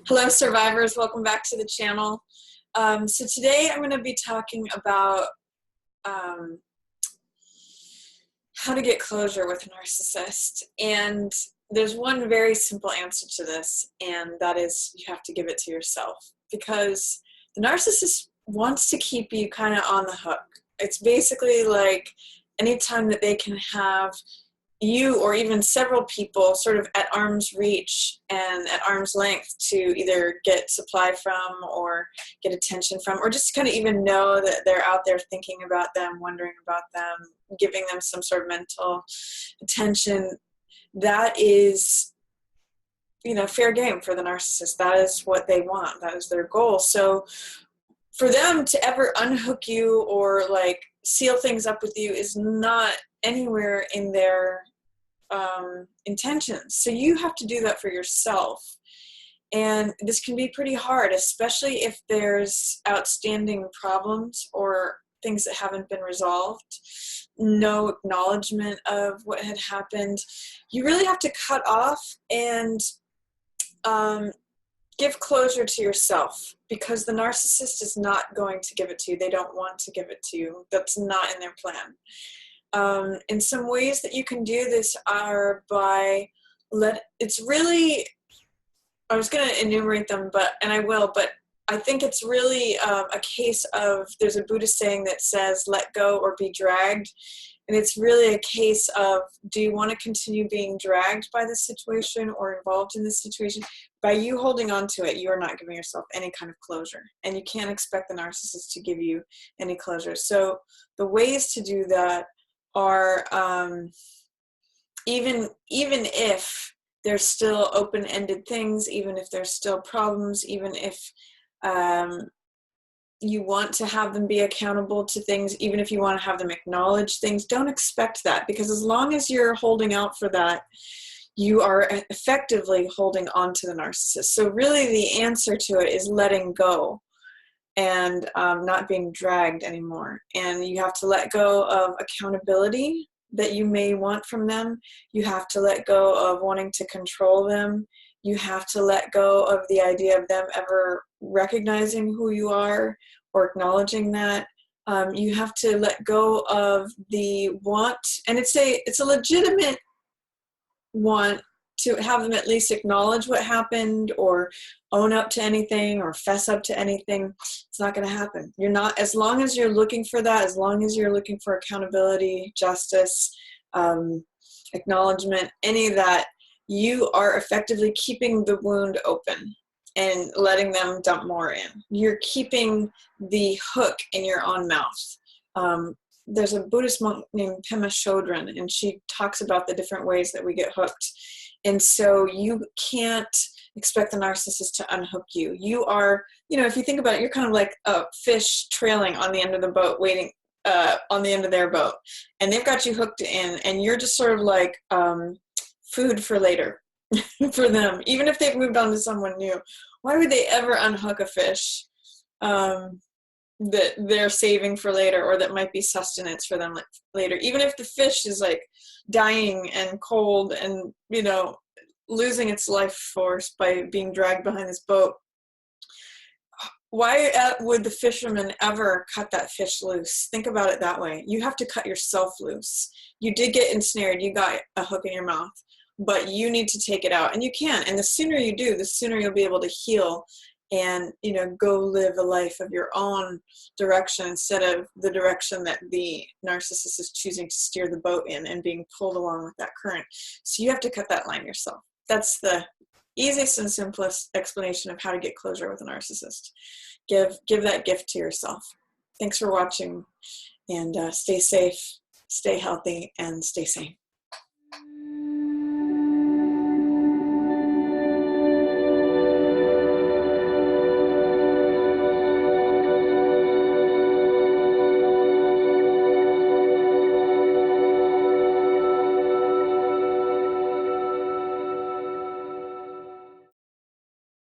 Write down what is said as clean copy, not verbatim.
Hello survivors, welcome back to the channel. So today I'm going to be talking about how to get closure with a narcissist. And there's one very simple answer to this, and that is you have to give it to yourself. Because the narcissist wants to keep you kind of on the hook. It's basically like anytime that they can have you or even several people sort of at arm's reach and at arm's length to either get supply from or get attention from, or just kind of even know that they're out there thinking about them, wondering about them, giving them some sort of mental attention. That is, fair game for the narcissist. That is what they want. That is their goal. So for them to ever unhook you or like seal things up with you is not anywhere in their intentions. So you have to do that for yourself. And this can be pretty hard, especially if there's outstanding problems or things that haven't been resolved, no acknowledgement of what had happened. You really have to cut off and give closure to yourself, because the narcissist is not going to give it to you. They don't want to give it to you. That's not in their plan. And some ways that you can do this are by it's really, I was going to enumerate them, and I will, but I think it's really a case of, there's a Buddhist saying that says, let go or be dragged. And it's really a case of, do you want to continue being dragged by this situation or involved in this situation? By you holding on to it, you are not giving yourself any kind of closure. And you can't expect the narcissist to give you any closure. So the ways to do that are, even if there's still open-ended things, even if there's still problems, even if you want to have them be accountable to things, even if you want to have them acknowledge things, don't expect that, because as long as you're holding out for that, you are effectively holding on to the narcissist. So really the answer to it is letting go and not being dragged anymore. And you have to let go of accountability that you may want from them. You have to let go of wanting to control them. You have to let go of the idea of them ever recognizing who you are or acknowledging that. You have to let go of the want, and it's a legitimate want to have them at least acknowledge what happened or own up to anything or fess up to anything. It's not going to happen. You're not, as long as you're looking for that, as long as you're looking for accountability, justice, acknowledgement, any of that, you are effectively keeping the wound open and letting them dump more in. You're keeping the hook in your own mouth. There's a Buddhist monk named Pema Chodron, and she talks about the different ways that we get hooked. And so you can't expect the narcissist to unhook you. You are, if you think about it, you're kind of like a fish trailing on the end of the boat, waiting on the end of their boat. And they've got you hooked in, and you're just sort of like food for later for them. Even if they've moved on to someone new, why would they ever unhook a fish that they're saving for later, or that might be sustenance for them later? Even if the fish is like dying and cold and, losing its life force by being dragged behind this boat, why would the fisherman ever cut that fish loose? Think about it that way. You have to cut yourself loose. You did get ensnared. You got a hook in your mouth, but you need to take it out, and you can. And the sooner you do, the sooner you'll be able to heal and, go live a life of your own direction instead of the direction that the narcissist is choosing to steer the boat in and being pulled along with that current. So you have to cut that line yourself. That's the easiest and simplest explanation of how to get closure with a narcissist. Give that gift to yourself. Thanks for watching, and stay safe, stay healthy, and stay sane.